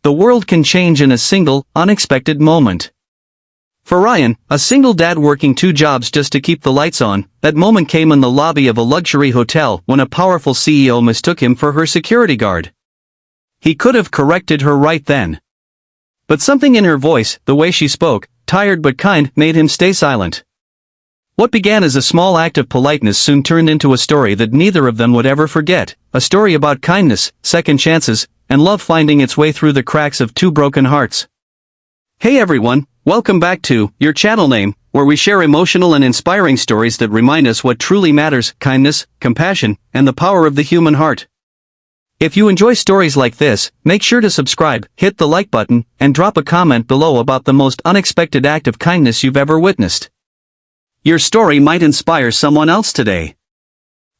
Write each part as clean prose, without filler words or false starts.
The world can change in a single, unexpected moment. For Ryan, a single dad working 2 jobs just to keep the lights on, that moment came in the lobby of a luxury hotel when a powerful CEO mistook him for her security guard. He could have corrected her right then. But something in her voice, the way she spoke, tired but kind, made him stay silent. What began as a small act of politeness soon turned into a story that neither of them would ever forget, a story about kindness, second chances, and love finding its way through the cracks of 2 broken hearts. Hey everyone, welcome back to your channel name, where we share emotional and inspiring stories that remind us what truly matters: kindness, compassion, and the power of the human heart. If you enjoy stories like this, make sure to subscribe, hit the like button, and drop a comment below about the most unexpected act of kindness you've ever witnessed. Your story might inspire someone else today.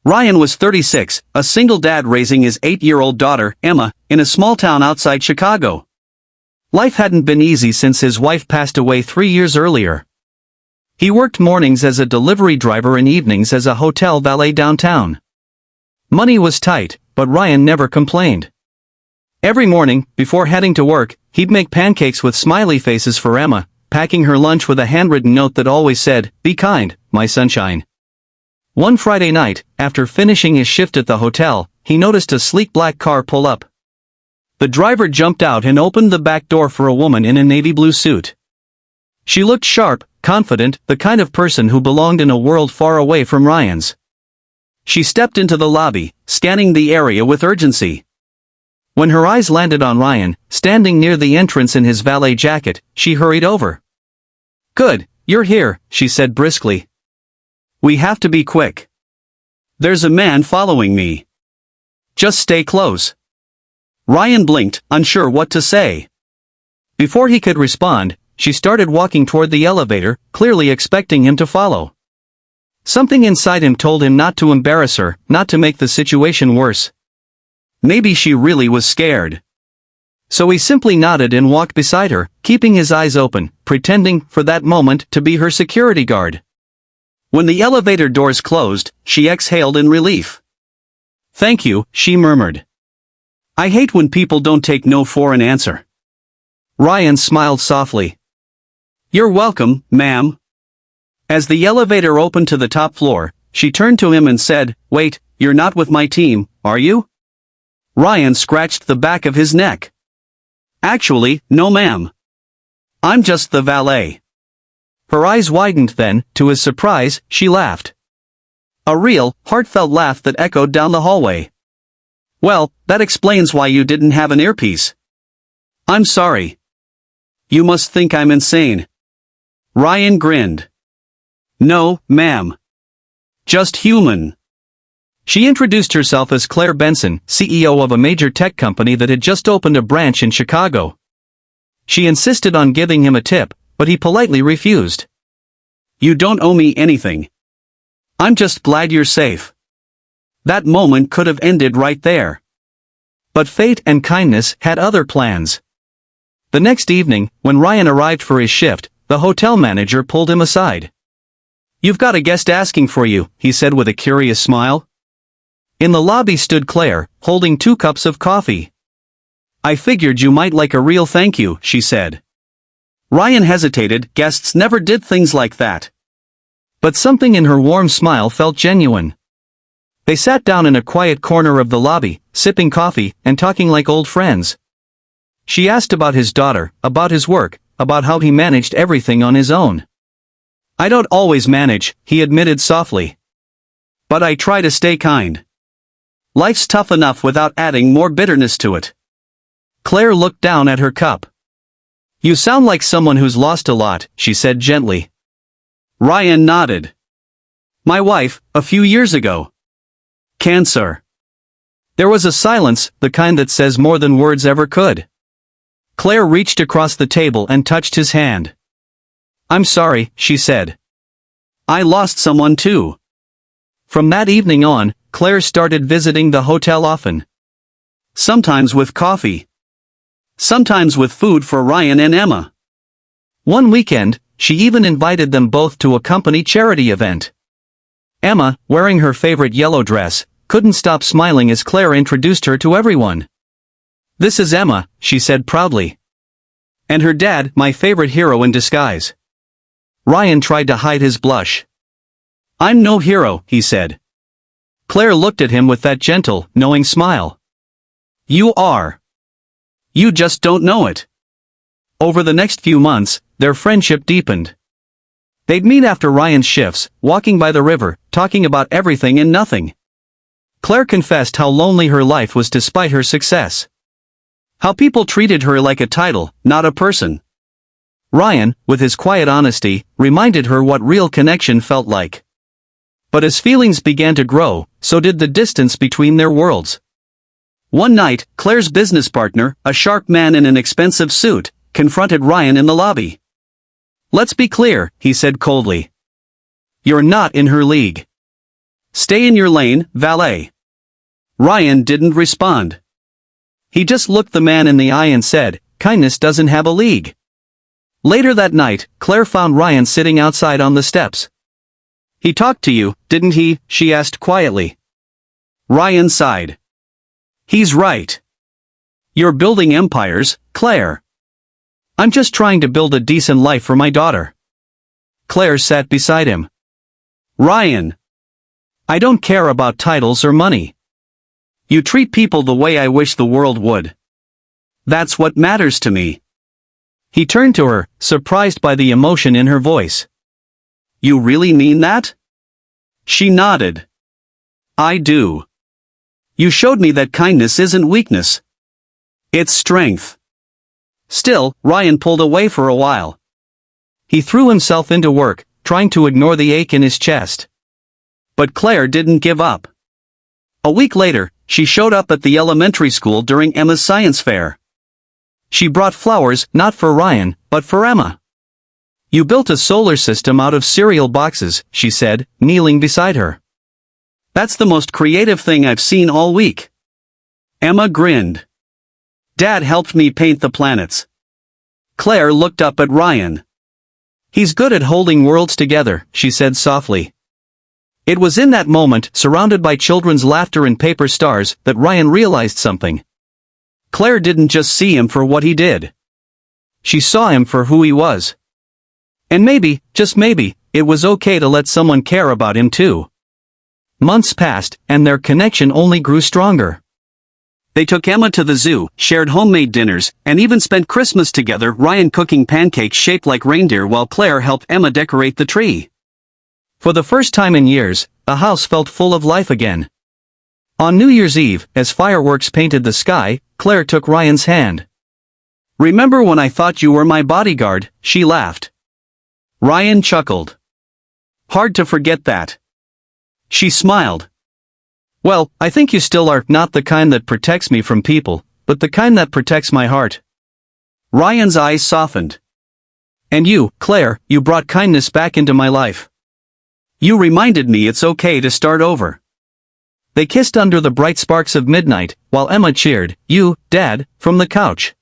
Ryan was 36, a single dad raising his 8-year-old daughter, Emma, in a small town outside Chicago. Life hadn't been easy since his wife passed away 3 years earlier. He worked mornings as a delivery driver and evenings as a hotel valet downtown. Money was tight, but Ryan never complained. Every morning, before heading to work, he'd make pancakes with smiley faces for Emma, packing her lunch with a handwritten note that always said, "Be kind, my sunshine." One Friday night, after finishing his shift at the hotel, he noticed a sleek black car pull up. The driver jumped out and opened the back door for a woman in a navy blue suit. She looked sharp, confident, the kind of person who belonged in a world far away from Ryan's. She stepped into the lobby, scanning the area with urgency. When her eyes landed on Ryan, standing near the entrance in his valet jacket, she hurried over. "Good, you're here," she said briskly. "We have to be quick. There's a man following me. Just stay close." Ryan blinked, unsure what to say. Before he could respond, she started walking toward the elevator, clearly expecting him to follow. Something inside him told him not to embarrass her, not to make the situation worse. Maybe she really was scared. So he simply nodded and walked beside her, keeping his eyes open, pretending, for that moment, to be her security guard. When the elevator doors closed, she exhaled in relief. "Thank you," she murmured. "I hate when people don't take no for an answer." Ryan smiled softly. "You're welcome, ma'am." As the elevator opened to the top floor, she turned to him and said, "Wait, you're not with my team, are you?" Ryan scratched the back of his neck. "Actually, no ma'am. I'm just the valet." Her eyes widened then, to his surprise, she laughed. A real, heartfelt laugh that echoed down the hallway. "Well, that explains why you didn't have an earpiece." "I'm sorry. You must think I'm insane." Ryan grinned. "No, ma'am. Just human." She introduced herself as Claire Benson, CEO of a major tech company that had just opened a branch in Chicago. She insisted on giving him a tip, but he politely refused. "You don't owe me anything. I'm just glad you're safe." That moment could have ended right there. But fate and kindness had other plans. The next evening, when Ryan arrived for his shift, the hotel manager pulled him aside. "You've got a guest asking for you," he said with a curious smile. In the lobby stood Claire, holding 2 cups of coffee. "I figured you might like a real thank you," she said. Ryan hesitated. Guests never did things like that. But something in her warm smile felt genuine. They sat down in a quiet corner of the lobby, sipping coffee and talking like old friends. She asked about his daughter, about his work, about how he managed everything on his own. "I don't always manage," he admitted softly. "But I try to stay kind. Life's tough enough without adding more bitterness to it." Claire looked down at her cup. "You sound like someone who's lost a lot," she said gently. Ryan nodded. "My wife, a few years ago. Cancer." There was a silence, the kind that says more than words ever could. Claire reached across the table and touched his hand. "I'm sorry," she said. "I lost someone too." From that evening on, Claire started visiting the hotel often. Sometimes with coffee. Sometimes with food for Ryan and Emma. One weekend, she even invited them both to a company charity event. Emma, wearing her favorite yellow dress, couldn't stop smiling as Claire introduced her to everyone. "This is Emma," she said proudly. "And her dad, my favorite hero in disguise." Ryan tried to hide his blush. "I'm no hero," he said. Claire looked at him with that gentle, knowing smile. "You are. You just don't know it." Over the next few months, their friendship deepened. They'd meet after Ryan's shifts, walking by the river, talking about everything and nothing. Claire confessed how lonely her life was despite her success. How people treated her like a title, not a person. Ryan, with his quiet honesty, reminded her what real connection felt like. But as feelings began to grow, so did the distance between their worlds. One night, Claire's business partner, a sharp man in an expensive suit, confronted Ryan in the lobby. "Let's be clear," he said coldly. "You're not in her league. Stay in your lane, valet." Ryan didn't respond. He just looked the man in the eye and said, "Kindness doesn't have a league." Later that night, Claire found Ryan sitting outside on the steps. "He talked to you, didn't he?" she asked quietly. Ryan sighed. "He's right. You're building empires, Claire. I'm just trying to build a decent life for my daughter." Claire sat beside him. "Ryan, I don't care about titles or money. You treat people the way I wish the world would. That's what matters to me." He turned to her, surprised by the emotion in her voice. "You really mean that?" She nodded. "I do. You showed me that kindness isn't weakness. It's strength." Still, Ryan pulled away for a while. He threw himself into work, trying to ignore the ache in his chest. But Claire didn't give up. A week later, she showed up at the elementary school during Emma's science fair. She brought flowers, not for Ryan, but for Emma. "You built a solar system out of cereal boxes," she said, kneeling beside her. "That's the most creative thing I've seen all week." Emma grinned. "Dad helped me paint the planets." Claire looked up at Ryan. "He's good at holding worlds together," she said softly. It was in that moment, surrounded by children's laughter and paper stars, that Ryan realized something. Claire didn't just see him for what he did. She saw him for who he was. And maybe, just maybe, it was okay to let someone care about him too. Months passed, and their connection only grew stronger. They took Emma to the zoo, shared homemade dinners, and even spent Christmas together, Ryan cooking pancakes shaped like reindeer while Claire helped Emma decorate the tree. For the first time in years, the house felt full of life again. On New Year's Eve, as fireworks painted the sky, Claire took Ryan's hand. "Remember when I thought you were my bodyguard?" she laughed. Ryan chuckled. "Hard to forget that." She smiled. "Well, I think you still are not the kind that protects me from people, but the kind that protects my heart." Ryan's eyes softened. "And you, Claire, you brought kindness back into my life. You reminded me it's okay to start over." They kissed under the bright sparks of midnight, while Emma cheered, "You, Dad," from the couch.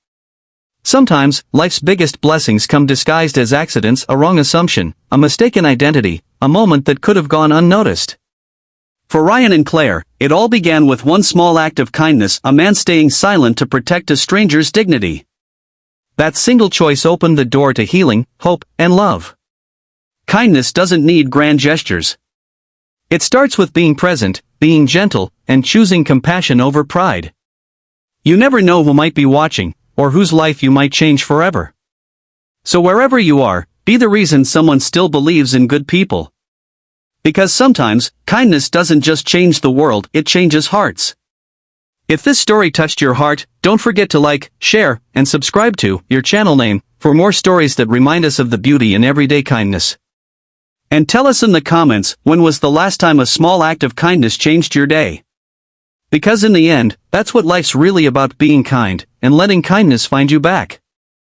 Sometimes, life's biggest blessings come disguised as accidents, a wrong assumption, a mistaken identity, a moment that could have gone unnoticed. For Ryan and Claire, it all began with one small act of kindness, a man staying silent to protect a stranger's dignity. That single choice opened the door to healing, hope, and love. Kindness doesn't need grand gestures. It starts with being present, being gentle, and choosing compassion over pride. You never know who might be watching, or whose life you might change forever. So wherever you are, be the reason someone still believes in good people. Because sometimes, kindness doesn't just change the world, it changes hearts. If this story touched your heart, don't forget to like, share, and subscribe to your channel name for more stories that remind us of the beauty in everyday kindness. And tell us in the comments, when was the last time a small act of kindness changed your day? Because in the end, that's what life's really about, being kind, and letting kindness find you back.